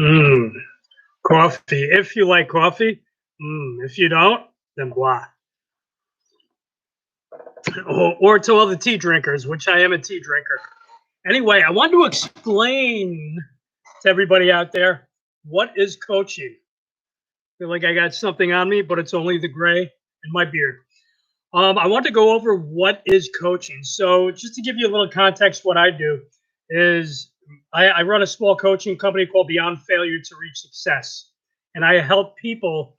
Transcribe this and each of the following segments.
Mm, coffee. If you like coffee, if you don't, then blah. Or to all the tea drinkers, which I am a tea drinker. Anyway, I want to explain to everybody out there what is coaching. Feel like I got something on me, but it's only the gray in my beard. I want to go over what is coaching. So, just to give you a little context, what I do is I run a small coaching company called Beyond Failure to Reach Success, and I help people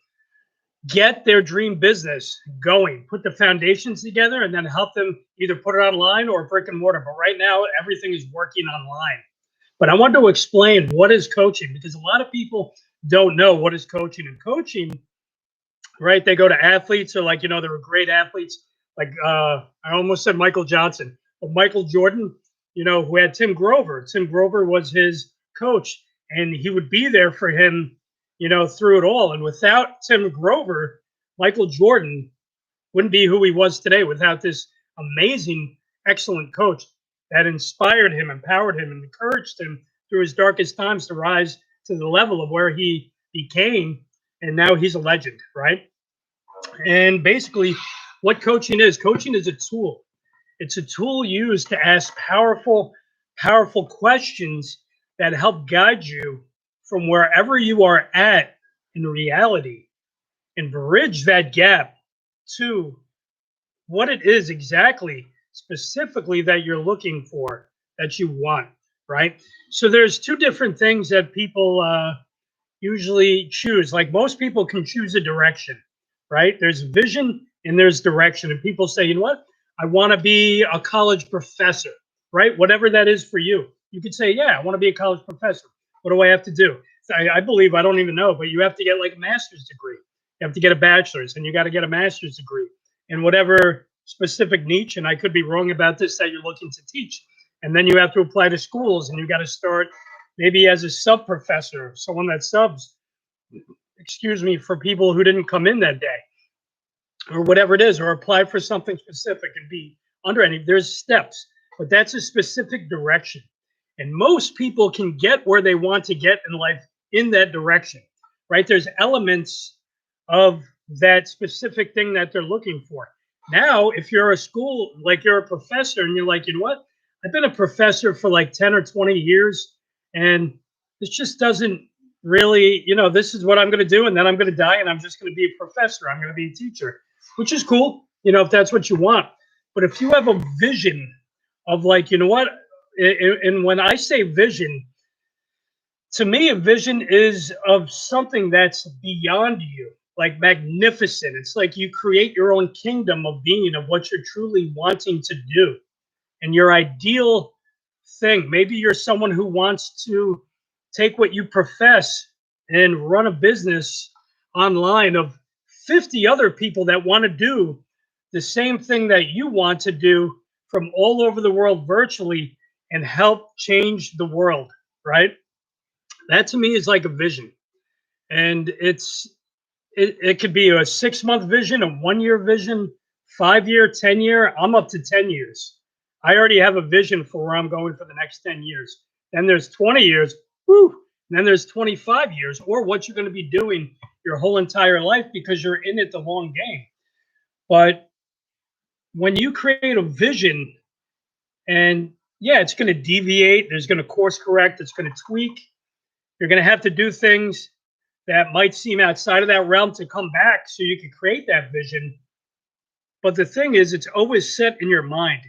get their dream business going, put the foundations together, and then help them either put it online or brick and mortar. But right now, everything is working online. But I want to explain what is coaching because a lot of people don't know what is coaching. And coaching, right? They go to athletes or like, they were great athletes. Like I almost said Michael Johnson, but Michael Jordan, who had Tim Grover. Tim Grover was his coach and he would be there for him, through it all. And without Tim Grover, Michael Jordan wouldn't be who he was today without this amazing, excellent coach that inspired him, empowered him, and encouraged him through his darkest times to rise to the level of where he became. And now he's a legend, right? And basically, what coaching is a tool. It's a tool used to ask powerful questions that help guide you from wherever you are at in reality and bridge that gap to what it is exactly specifically that you're looking for, that you want, right? So there's two different things that people usually choose. Like most people can choose a direction, right? There's vision and there's direction. And people say, you know what? I want to be a college professor, right? Whatever that is for you. You could say, yeah, I want to be a college professor. What do I have to do? So I believe, I don't even know, but you have to get like a master's degree. You have to get a bachelor's and you got to get a master's degree in whatever specific niche. And I could be wrong about this that you're looking to teach. And then you have to apply to schools and you got to start maybe as a sub professor, someone that subs, excuse me, for people who didn't come in that day or whatever it is, or apply for something specific and be under any. There's steps, but that's a specific direction. And most people can get where they want to get in life in that direction, right? There's elements of that specific thing that they're looking for. Now, if you're a school, like you're a professor and you're like, you know what? I've been a professor for like 10 or 20 years and this just doesn't really, this is what I'm going to do. And then I'm going to die and I'm just going to be a professor. I'm going to be a teacher, which is cool, if that's what you want. But if you have a vision of like, you know what? And when I say vision, to me, a vision is of something that's beyond you, like magnificent. It's like you create your own kingdom of being of what you're truly wanting to do and your ideal thing. Maybe you're someone who wants to take what you profess and run a business online of 50 other people that want to do the same thing that you want to do from all over the world virtually and help change the world, right? That to me is like a vision. And it could be a 6 month vision, a 1 year vision, 5 year, 10 year. I'm up to 10 years. I already have a vision for where I'm going for the next 10 years. Then there's 20 years, woo, and then there's 25 years, or what you're going to be doing your whole entire life because you're in it the long game. But when you create a vision, and yeah, it's going to deviate, there's going to course correct, it's going to tweak, you're going to have to do things that might seem outside of that realm to come back so you can create that vision. But the thing is, it's always set in your mind.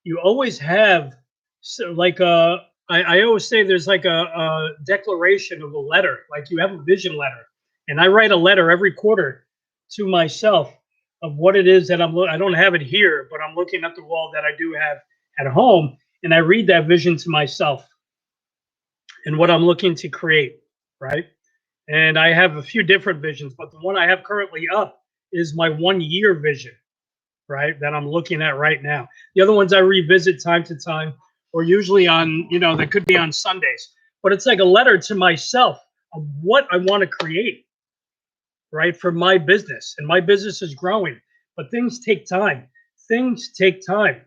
You always have, so like I always say there's like a declaration of a letter, like you have a vision letter. And I write a letter every quarter to myself of what it is that I don't have it here, but I'm looking at the wall that I do have at home. And I read that vision to myself and what I'm looking to create, right? And I have a few different visions, but the one I have currently up is my 1 year vision, right? That I'm looking at right now. The other ones I revisit time to time, or usually on, that could be on Sundays. But it's like a letter to myself of what I want to create, right? For my business. And my business is growing, but things take time. Things take time.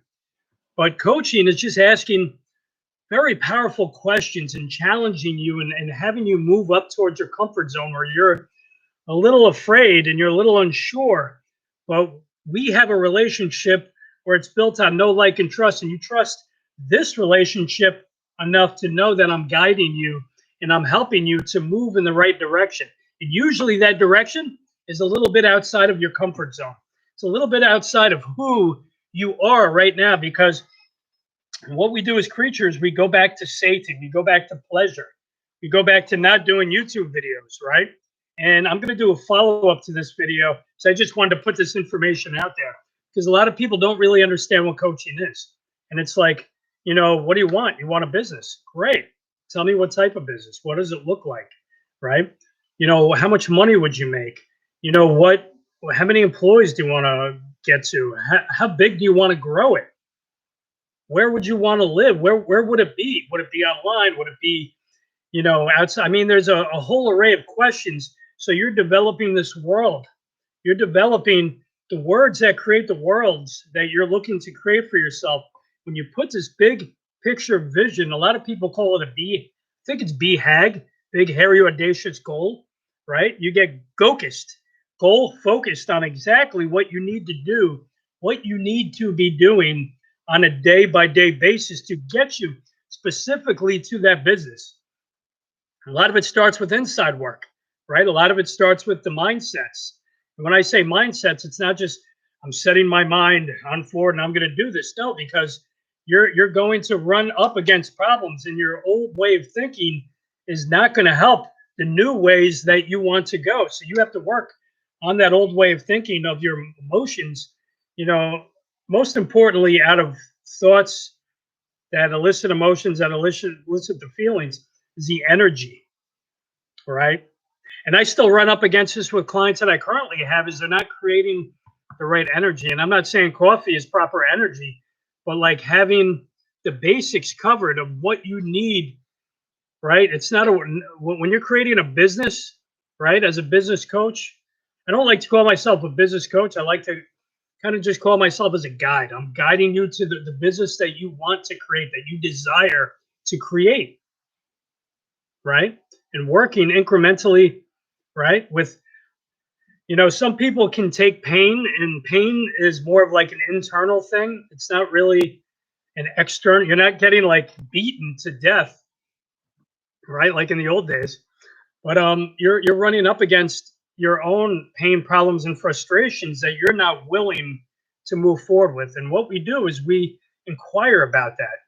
But coaching is just asking very powerful questions and challenging you and having you move up towards your comfort zone where you're a little afraid and you're a little unsure. But we have a relationship where it's built on know, like, and trust. And you trust this relationship enough to know that I'm guiding you and I'm helping you to move in the right direction. And usually that direction is a little bit outside of your comfort zone. It's a little bit outside of who you are right now, because what we do as creatures, we go back to safety, we go back to pleasure, we go back to not doing YouTube videos, right? And I'm going to do a follow-up to this video. So I just wanted to put this information out there because a lot of people don't really understand what coaching is. And it's like, what do you want? You want a business? Great. Tell me what type of business. What does it look like? Right? How much money would you make? How many employees do you want to get to? How big do you want to grow it? Where would you want to live? Where would it be? Would it be online? Would it be, outside? I mean, there's a whole array of questions. So you're developing this world. You're developing the words that create the worlds that you're looking to create for yourself. When you put this big picture vision, a lot of people call it I think it's BHAG, big, hairy, audacious goal, right? You get goal focused on exactly what you need to do, what you need to be doing on a day-by-day basis to get you specifically to that business. A lot of it starts with inside work, right? A lot of it starts with the mindsets. And when I say mindsets, it's not just I'm setting my mind on forward and I'm going to do this. No, because you're going to run up against problems, and your old way of thinking is not going to help the new ways that you want to go. So you have to work on that old way of thinking of your emotions, most importantly, out of thoughts that elicit emotions, that elicit the feelings, is the energy, right? And I still run up against this with clients that I currently have, is they're not creating the right energy. And I'm not saying coffee is proper energy, but like having the basics covered of what you need, right? It's not when you're creating a business, right? As a business coach, I don't like to call myself a business coach. I like to kind of just call myself as a guide. I'm guiding you to the business that you want to create, that you desire to create, right? And working incrementally, right? With, some people can take pain, and pain is more of like an internal thing. It's not really an external. You're not getting like beaten to death, right? Like in the old days. But you're running up against your own pain, problems, and frustrations that you're not willing to move forward with. And what we do is we inquire about that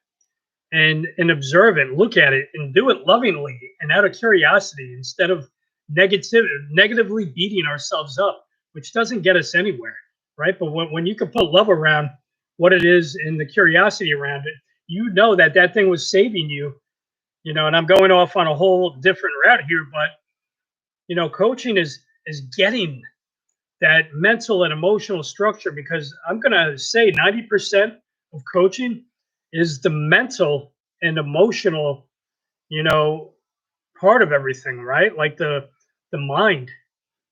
and observe it, look at it, and do it lovingly and out of curiosity instead of negatively beating ourselves up, which doesn't get us anywhere, right? But when you can put love around what it is and the curiosity around it, that thing was saving you. And I'm going off on a whole different route here, but coaching is getting that mental and emotional structure, because I'm going to say 90% of coaching is the mental and emotional, part of everything, right? Like the mind,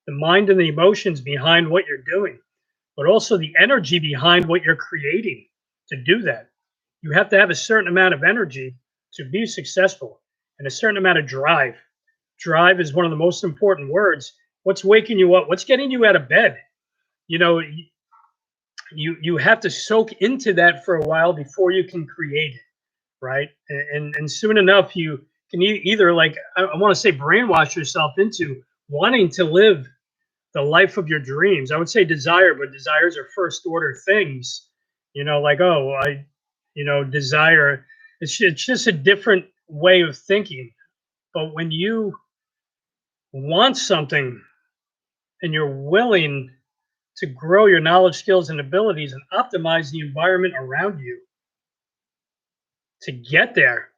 and the emotions behind what you're doing, but also the energy behind what you're creating to do that. You have to have a certain amount of energy to be successful, and a certain amount of drive. Drive is one of the most important words. What's waking you up? What's getting you out of bed? You have to soak into that for a while before you can create it, right? And soon enough, you can either, like, I want to say, brainwash yourself into wanting to live the life of your dreams. I would say desire, but desires are first order things. Like, oh, desire. It's just a different way of thinking. But when you want something and you're willing to grow your knowledge, skills, and abilities and optimize the environment around you to get there,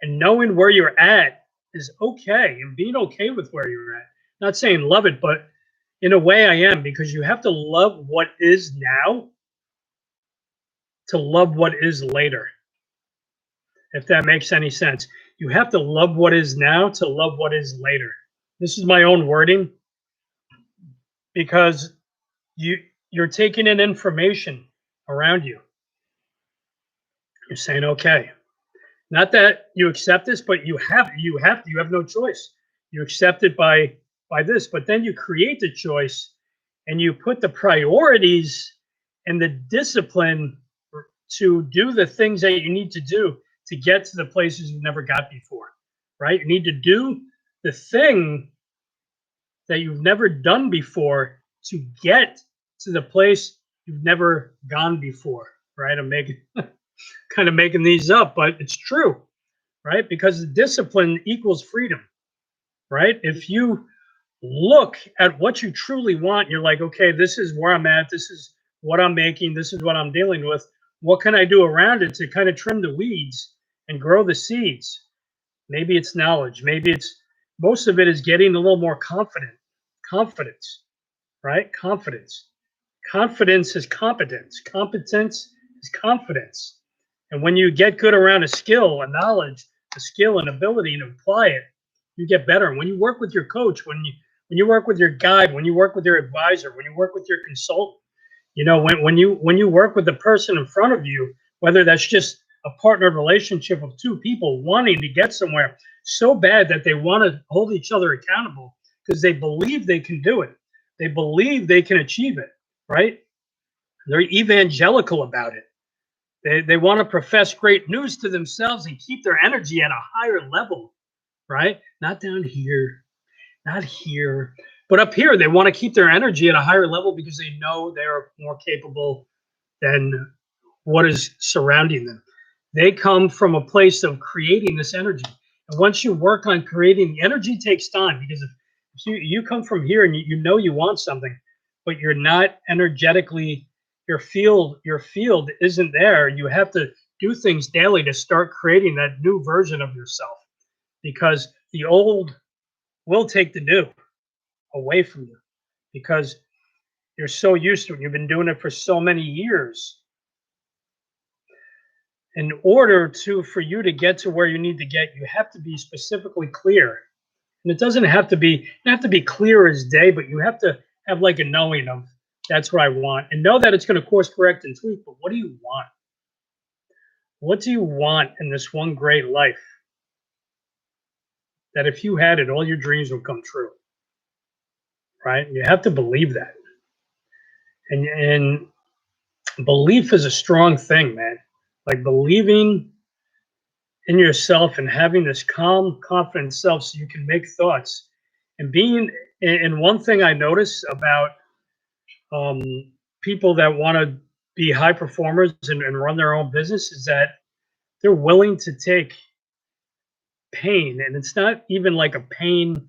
and knowing where you're at is okay, and being okay with where you're at. Not saying love it, but in a way I am, because you have to love what is now to love what is later. If that makes any sense. You have to love what is now to love what is later. This is my own wording, because you're taking in information around you. You're saying, okay, Not that you accept this, but you have no choice. You accept it by this, but then you create the choice and you put the priorities and the discipline to do the things that you need to do to get to the places you never got before, right? You need to do the thing that you've never done before to get to the place you've never gone before, right? I'm making kind of making these up, but it's true, right? Because the discipline equals freedom, right? If you look at what you truly want, you're like, okay, this is where I'm at, this is what I'm making, this is what I'm dealing with. What can I do around it to kind of trim the weeds and grow the seeds? Maybe it's knowledge, maybe it's most of it is getting a little more confidence, right? Confidence is competence. Competence is confidence. And when you get good around a skill, a knowledge, a skill, and ability, and apply it, you get better. And when you work with your coach, when you work with your guide, when you work with your advisor, when you work with your consultant, when you work with the person in front of you, whether that's just a partnered relationship of two people wanting to get somewhere so bad that they want to hold each other accountable because they believe they can do it. They believe they can achieve it, right? They're evangelical about it. They want to profess great news to themselves and keep their energy at a higher level, right? Not down here, not here, but up here. They want to keep their energy at a higher level because they know they're more capable than what is surrounding them. They come from a place of creating this energy. And once you work on creating, the energy takes time because if you come from here and you know you want something, but you're not energetically, your field isn't there. You have to do things daily to start creating that new version of yourself because the old will take the new away from you because you're so used to it. You've been doing it for so many years. In order for you to get to where you need to get, you have to be specifically clear. And it doesn't have to be, you have to be clear as day, but you have to have like a knowing of that's what I want and know that it's going to course correct and tweak. But what do you want? What do you want in this one great life that if you had it, all your dreams would come true? Right? You have to believe that. And belief is a strong thing, man. Like believing in yourself and having this calm, confident self so you can make thoughts. And being, and one thing I notice about um, people that want to be high performers and run their own business is that they're willing to take pain. And it's not even like a pain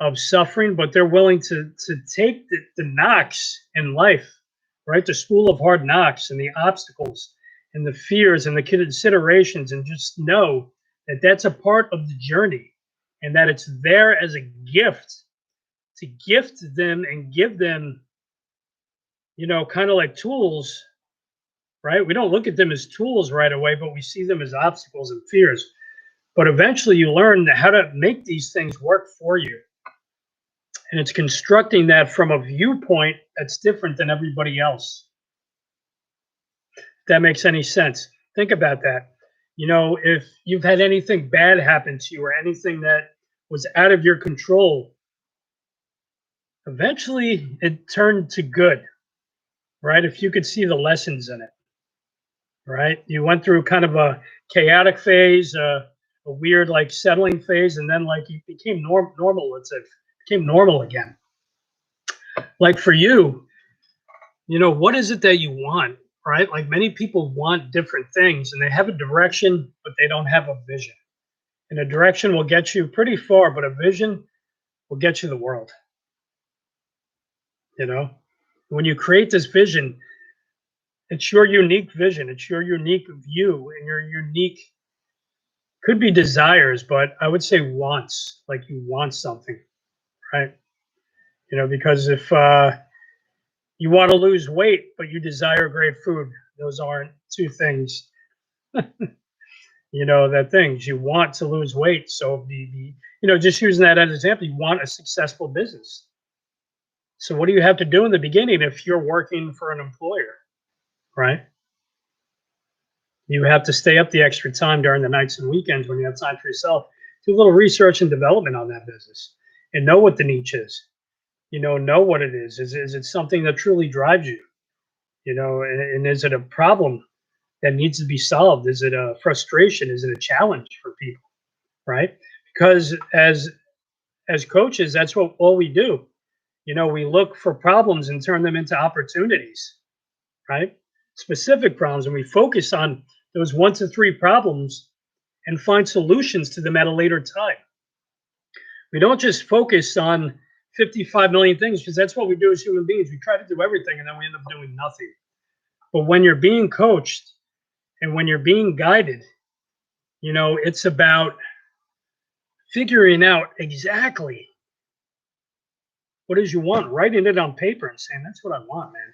of suffering, but they're willing to take the knocks in life, right? The school of hard knocks and the obstacles and the fears and the considerations, and just know that that's a part of the journey and that it's there as a gift to gift them and give them, kind of like tools, right? We don't look at them as tools right away, but we see them as obstacles and fears. But eventually you learn how to make these things work for you. And it's constructing that from a viewpoint that's different than everybody else. If that makes any sense. Think about that. If you've had anything bad happen to you or anything that was out of your control, eventually it turned to good, right? If you could see the lessons in it, right? You went through kind of a chaotic phase, a weird like settling phase, and then like you became normal. It became normal again. Like for you, what is it that you want, right? Like many people want different things and they have a direction, but they don't have a vision. And a direction will get you pretty far, but a vision will get you the world. When you create this vision, it's your unique vision, it's your unique view, and your unique, could be desires, but I would say wants, like you want something, right? Because if you want to lose weight, but you desire great food, those aren't two things. That things you want to lose weight. So just using that as an example, you want a successful business. So what do you have to do in the beginning if you're working for an employer, right? You have to stay up the extra time during the nights and weekends when you have time for yourself. Do a little research and development on that business and know what the niche is. Know what it is. Is it something that truly drives you? And is it a problem that needs to be solved? Is it a frustration? Is it a challenge for people? Right? Because as coaches, that's what all we do. We look for problems and turn them into opportunities, right? Specific problems, and we focus on those 1 to 3 problems and find solutions to them at a later time. We don't just focus on 55 million things, because that's what we do as human beings. We try to do everything and then we end up doing nothing. But when you're being coached and when you're being guided, it's about figuring out exactly what it is you want, writing it on paper and saying, that's what I want, man.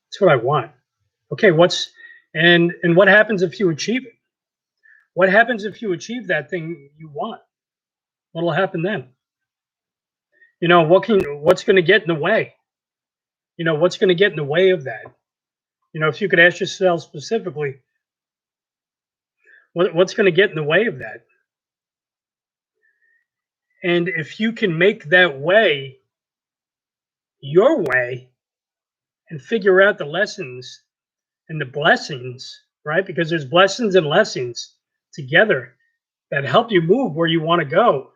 That's what I want. Okay, and what happens if you achieve it? What happens if you achieve that thing you want? What'll happen then? What's going to get in the way? What's going to get in the way of that? If you could ask yourself specifically, what's going to get in the way of that? And if you can make that way your way and figure out the lessons and the blessings, right? Because there's blessings and lessons together that help you move where you want to go,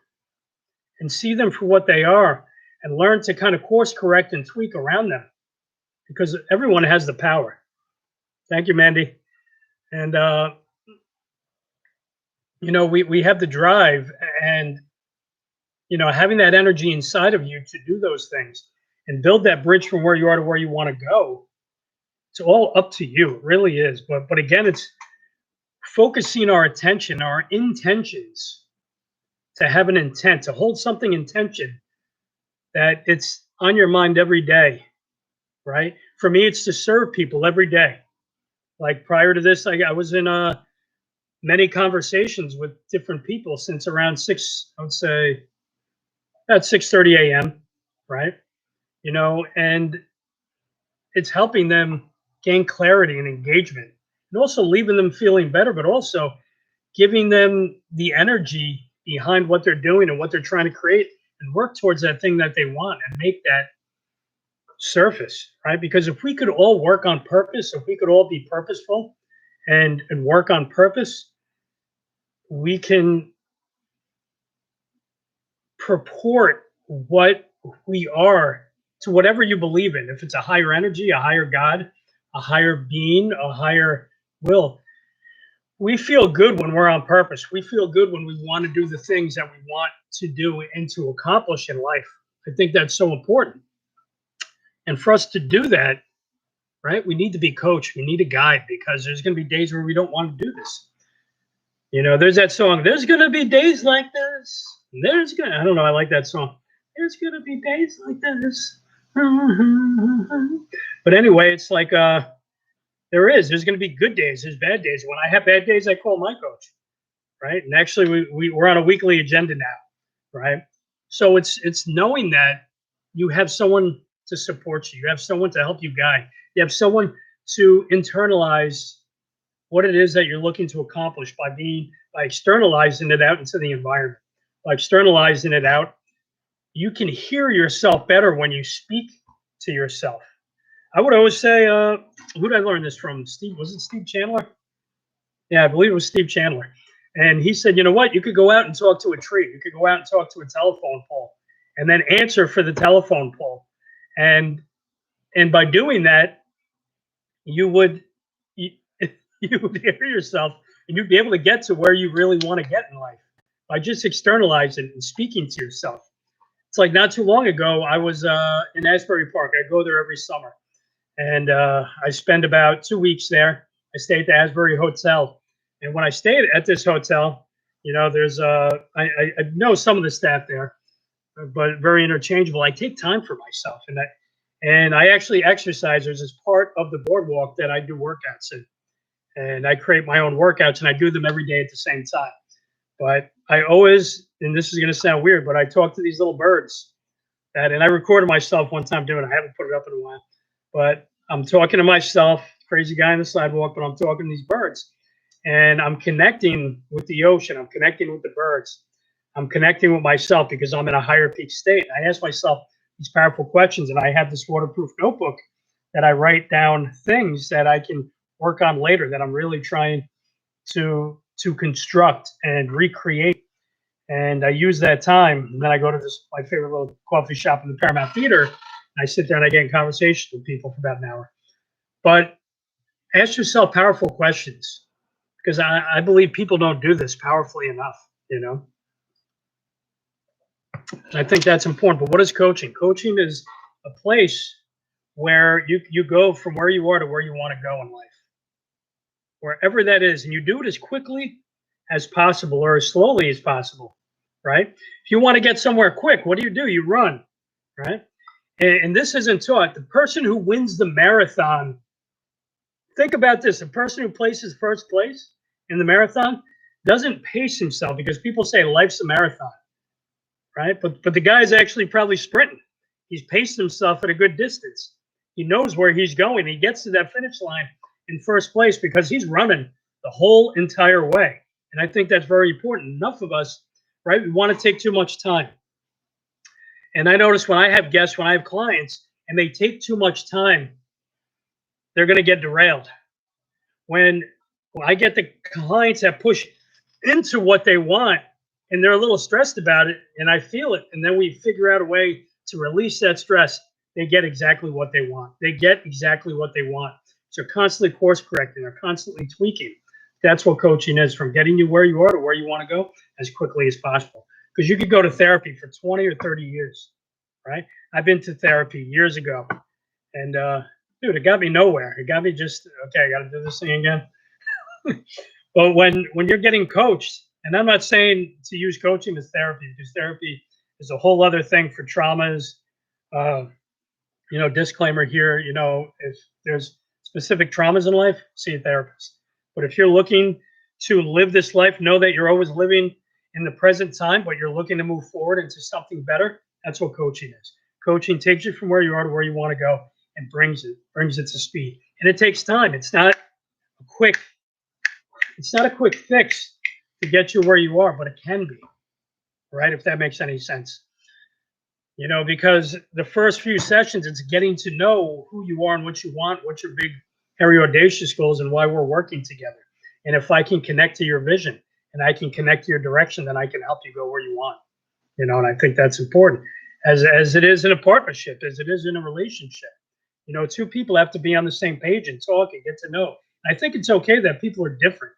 and see them for what they are and learn to kind of course correct and tweak around them, because everyone has the power. Thank you, Mandy. And, we have the drive and, having that energy inside of you to do those things and build that bridge from where you are to where you want to go. It's all up to you. It really is. But again, it's focusing our attention, our intentions, to have an intent, to hold something in tension, that it's on your mind every day, right? For me, it's to serve people every day. Like prior to this, I was in many conversations with different people since around 6, I would say, at 6:30 a.m., right? And it's helping them gain clarity and engagement, and also leaving them feeling better, but also giving them the energy behind what they're doing and what they're trying to create, and work towards that thing that they want and make that surface, right? Because if we could all work on purpose, if we could all be purposeful and work on purpose, we can purport what we are to whatever you believe in. If it's a higher energy, a higher God, a higher being, a higher will, we feel good when we're on purpose. We feel good when we want to do the things that we want to do and to accomplish in life. I think that's so important. And for us to do that, right, we need to be coached. We need a guide, because there's going to be days where we don't want to do this. There's that song, there's going to be days like this. I don't know, I like that song. There's going to be days like this. But anyway, it's like, there's going to be good days. There's bad days. When I have bad days, I call my coach, right? And actually, we're on a weekly agenda now, right? So it's knowing that you have someone to support you. You have someone to help you guide. You have someone to internalize what it is that you're looking to accomplish by externalizing it out into the environment. By externalizing it out, you can hear yourself better when you speak to yourself. I would always say, who did I learn this from? Steve, was it Steve Chandler? Yeah, I believe it was Steve Chandler. And he said, you know what? You could go out and talk to a tree. You could go out and talk to a telephone pole, and then answer for the telephone pole. And by doing that, you would hear yourself, and you'd be able to get to where you really want to get in life by just externalizing and speaking to yourself. It's like not too long ago, I was in Asbury Park. I go there every summer. And I spend about 2 weeks there. I stay at the Asbury Hotel. And when I stay at this hotel, there's I know some of the staff there, but very interchangeable. I take time for myself, and I actually exercise. There's this part of the boardwalk that I do workouts in, and I create my own workouts, and I do them every day at the same time. But I always, and this is going to sound weird, but I talk to these little birds and I recorded myself one time doing it. I haven't put it up in a while, but I'm talking to myself, crazy guy on the sidewalk, but I'm talking to these birds. and I'm connecting with the ocean. I'm connecting with the birds. I'm connecting with myself because I'm in a higher peak state. I ask myself these powerful questions, and I have this waterproof notebook that I write down things that I can work on later that I'm really trying to construct and recreate. And I use that time, and then I go to this my favorite little coffee shop in the Paramount Theater. And I sit there and I get in conversation with people for about an hour. But ask yourself powerful questions because I believe people don't do this powerfully enough. You know, I think that's important. But what is coaching? Coaching is a place where you go from where you are to where you want to go in life, wherever that is, and you do it as quickly as possible or as slowly as possible, right? If you want to get somewhere quick, what do? You run, right? And this isn't taught. The person who wins the marathon, think about this: the person who places first place in the marathon doesn't pace himself because people say life's a marathon, right? But the guy's actually probably sprinting. He's paced himself at a good distance. He knows where he's going. He gets to that finish line in first place because he's running the whole entire way. And I think that's very important. Enough of us, right? We want to take too much time. And I notice when I have guests, when I have clients, and they take too much time, they're going to get derailed. When I get the clients that push into what they want and they're a little stressed about it, and I feel it, and then we figure out a way to release that stress, they get exactly what they want. They get exactly what they want. So constantly course correcting, they're constantly tweaking. That's what coaching is, from getting you where you are to where you want to go as quickly as possible. Because you could go to therapy for 20 or 30 years, right? I've been to therapy years ago, and dude, it got me nowhere. It got me just, okay, I got to do this thing again. But when you're getting coached, and I'm not saying to use coaching as therapy, because therapy is a whole other thing for traumas. Disclaimer here, if there's specific traumas in life, see a therapist. But if you're looking to live this life, know that you're always living in the present time, but you're looking to move forward into something better. That's what coaching is. Coaching takes you from where you are to where you want to go and brings it to speed. And it takes time. It's not a quick fix to get you where you are, but it can be, right? If that makes any sense. Because the first few sessions, it's getting to know who you are and what you want, what's your big, hairy, audacious goals, and why we're working together. And if I can connect to your vision and I can connect to your direction, then I can help you go where you want. And I think that's important, as it is in a partnership, as it is in a relationship. Two people have to be on the same page and talk and get to know. And I think it's okay that people are different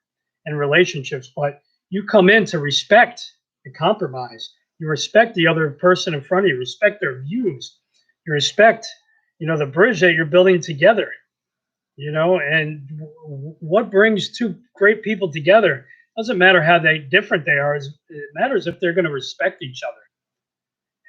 in relationships, but you come in to respect and compromise. You respect the other person in front of you, respect their views, you respect, the bridge that you're building together, and what brings two great people together doesn't matter how different they are. It matters if they're going to respect each other,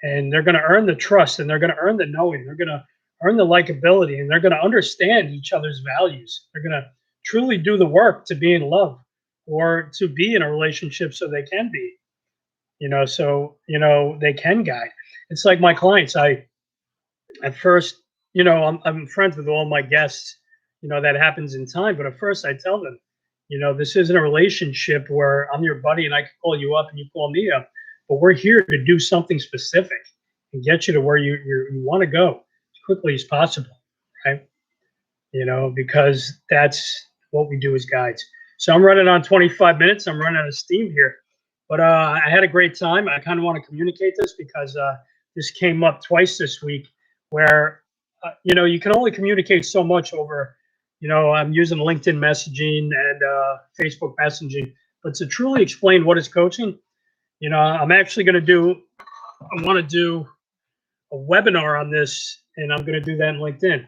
and they're going to earn the trust, and they're going to earn the knowing, they're going to earn the likability, and they're going to understand each other's values. They're going to truly do the work to be in love or to be in a relationship so they can be. They can guide. It's like my clients. At first, I'm friends with all my guests, that happens in time. But at first I tell them, this isn't a relationship where I'm your buddy and I can call you up and you call me up, but we're here to do something specific and get you to where you want to go as quickly as possible. Right. Because that's what we do as guides. So I'm running on 25 minutes. I'm running out of steam here. But I had a great time. I kind of want to communicate this because this came up twice this week where, you can only communicate so much over, I'm using LinkedIn messaging and Facebook messaging. But to truly explain what is coaching, I'm actually going to I want to do a webinar on this, and I'm going to do that in LinkedIn.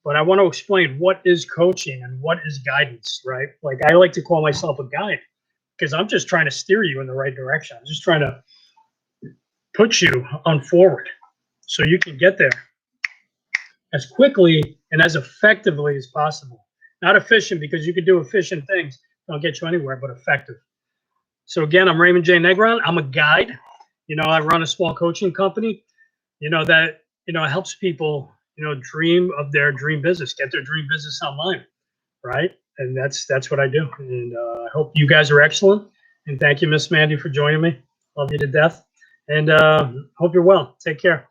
But I want to explain what is coaching and what is guidance, right? Like I like to call myself a guide, because I'm just trying to steer you in the right direction. I'm just trying to put you on forward so you can get there as quickly and as effectively as possible. Not efficient, because you can do efficient things. Don't get you anywhere, but effective. So again, I'm Raymond J. Negron. I'm a guide. I run a small coaching company, that, helps people, dream of their dream business, get their dream business online, right? and that's what I do. And I hope you guys are excellent. And thank you, Miss Mandy, for joining me. Love you to death. And hope you're well. Take care.